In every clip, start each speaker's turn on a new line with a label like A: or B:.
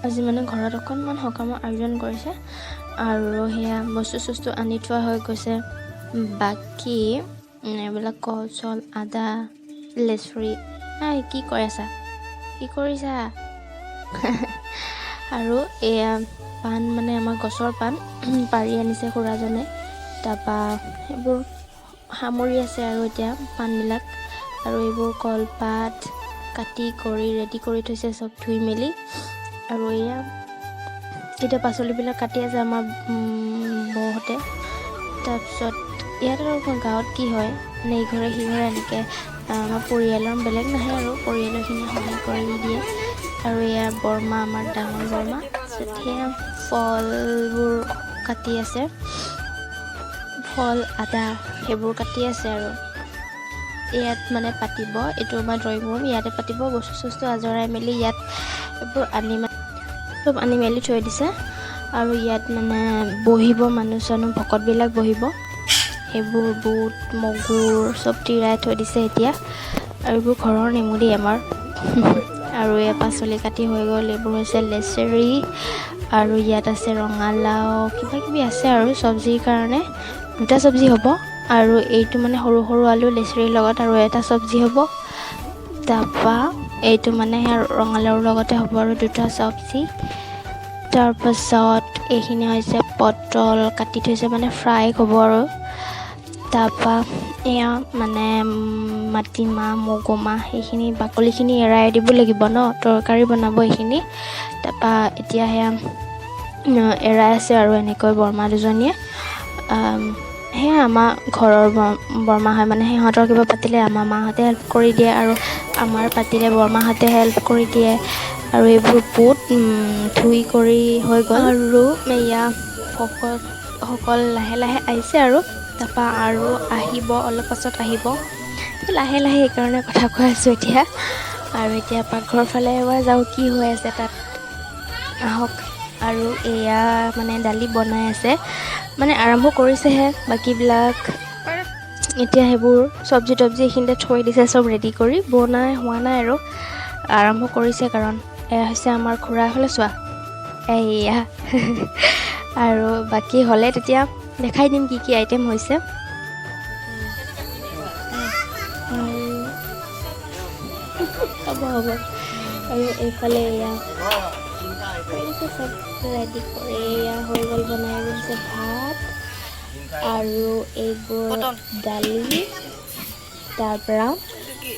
A: আজি মানে ঘৰত অকণমান সকামৰ আয়োজন কৰিছে আৰু সেয়া বস্তু আনি থোৱা হৈ গৈছে। বাকী এইবিলাক কল চল আদা লেচৰি কি কৰি আছা কি কৰিছা আৰু এয়া পাণ মানে আমাৰ গছৰ পাণ পাৰি আনিছে খুৰাজনে। তাৰপৰা সেইবোৰ সামৰি আছে আৰু এতিয়া পাণবিলাক আৰু এইবোৰ কলপাত কাটি কৰি ৰেডি কৰি থৈছে চব ধুই মেলি। আৰু এয়া এতিয়া পাচলিবিলাক কাটি আছে আমাৰ বৌহঁতে। তাৰপিছত ইয়াত আৰু গাঁৱত কি হয় মানে ইঘৰে সিঘৰে এনেকৈ আমাৰ পৰিয়ালৰ বেলেগ নাহে আৰু পৰিয়ালৰখিনি সহায় কৰি দিয়ে। আৰু এয়া বৰমা আমাৰ ডাঙৰ বৰমা সেয়া ফলবোৰ কাটি আছে, ফল আদা সেইবোৰ কাটি আছে। আৰু ইয়াত মানে পাতিব, এইটো আমাৰ ড্ৰয়িং ৰুম, ইয়াতে পাতিব। বস্তু আজৰাই মেলি ইয়াত এইবোৰ চব আনি মেলি থৈ দিছে। আৰু ইয়াত মানে বহিব মানুহ চানুহ ভকতবিলাক বহিব। সেইবোৰ বুট মগুৰ চব তিয়াই থৈ দিছে এতিয়া। আৰু এইবোৰ ঘৰৰ নেমুদি আমাৰ আৰু এই পাচলি কাটি হৈ গ'ল। এইবোৰ হৈছে লেচেৰি আৰু ইয়াত আছে ৰঙালাও কিবা কিবি আছে আৰু চব্জিৰ কাৰণে 2টা চব্জি হ'ব। আৰু এইটো মানে সৰু সৰু আলু লেচেৰিৰ লগত আৰু এটা চব্জি হ'ব। তাৰপৰা এইটো মানে ৰঙালাওৰ লগতে হ'ব আৰু 2টা চব্জি। তাৰপাছত এইখিনি হৈছে পটল কাটি থৈছে মানে ফ্ৰাই হ'ব আৰু। তাৰপৰা এয়া মানে মাটিমাহ মগুমাহ সেইখিনি বাকলিখিনি এৰাই দিব লাগিব ন, তৰকাৰী বনাব এইখিনি। তাৰপৰা এতিয়া সেয়া এৰাই আছে আৰু এনেকৈ বৰমা দুজনীয়ে। সেয়া আমাৰ ঘৰৰ বৰমা হয় মানে সিহঁতৰ কিবা পাতিলে আমাৰ মাহঁতে হেল্প কৰি দিয়ে আৰু আমাৰ পাতিলে বৰমাহঁতে হেল্প কৰি দিয়ে। আৰু এইবোৰ বুট ধুই কৰি হৈ গ'ল আৰু এয়া সকল লাহে লাহে আহিছে আৰু। তাৰপৰা আৰু আহিব অলপ পাছত আহিব লাহে লাহে, সেইকাৰণে কথা কৈ আছোঁ এতিয়া। আৰু এতিয়া পাকঘৰৰ ফালে এবাৰ যাওঁ কি হৈ আছে তাত আহক। আৰু এয়া মানে দালি বনাই আছে, মানে আৰম্ভ কৰিছেহে। বাকীবিলাক এতিয়া সেইবোৰ চব্জি তব্জি এইখিনিতে থৈ দিছে চব ৰেডি কৰি, বনাই হোৱা নাই আৰু আৰম্ভ কৰিছে। কাৰণ এয়া হৈছে আমাৰ খুৰা, ফালে চোৱা এয়া আৰু বাকী হ'লে তেতিয়া দেখাই দিম কি কি আইটেম হৈছে। হ'ব আৰু এইফালে এয়া চব ৰেডি কৰি এয়া হৈ গ'ল, বনাই গৈছে ভাত আৰু এইবোৰ দালি। তাৰপৰা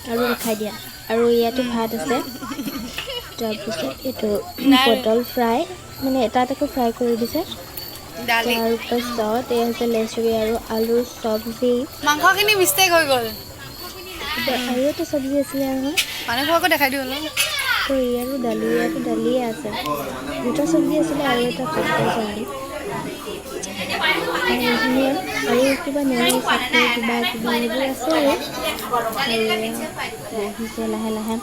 A: আৰু দেখাই দিয়া আৰু ইয়াতো ভাত আছে। তাৰপিছত এইটো পটল ফ্ৰাই মানে এটা এটাকৈ ফ্ৰাই কৰি দিছে। তাৰপাছত এই হৈছে লেচৰি আৰু আলুৰ চব্জি।
B: মাংসখিনি মিষ্টেক হৈ গ'ল।
A: আৰু এটা চব্জি আছিলে নহয়,
B: মানুহবোৰকো দেখাই দিওঁ অলপ।
A: ইয়াতো দালিয়ে আছে। 2টা চব্জি আছিলে আৰু এটা তৰকাৰী চব্জি। এইখিনিয়ে আৰু কিবা নিৰামিষ চাটনি কিবা কিবি সেইবোৰ আছে আৰু বহিছে লাহে লাহে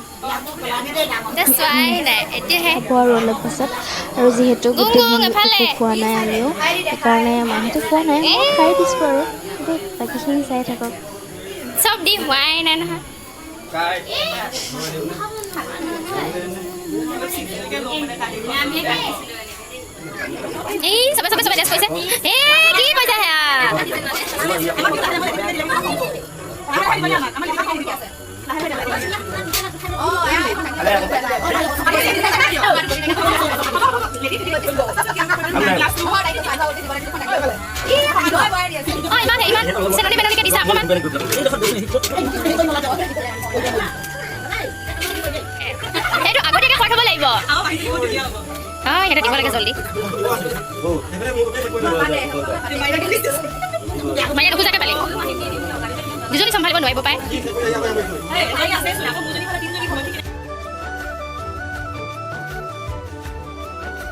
B: চোৱাই নাই এতিয়াহে
A: হ'ব আৰু অলপ পাছত। আৰু যিহেতু
B: গুং
A: গোটেই
B: গুং
A: দিনটো
B: এফালে
A: একো খোৱা নাই আমিও, সেইকাৰণে মাহঁতে খোৱা নাই, মই খাই দিছোঁ আৰু দেই। বাকীখিনি চাই থাকক।
B: চব দি হোৱাই নাই নহয়। এই চবে টেষ্ট কৰিছে। কি কৈছা সেয়া? ইমান চেননি বেননিকে দিছা অকণমান। এইটো আগতীয়াকৈ খুৱাই থ'ব লাগিব। সিহঁতে দিব লাগে জল্দি। মায়ে নুখোজাকৈ পালে দুজনী চম্ভালিব নোৱাৰিব পায়।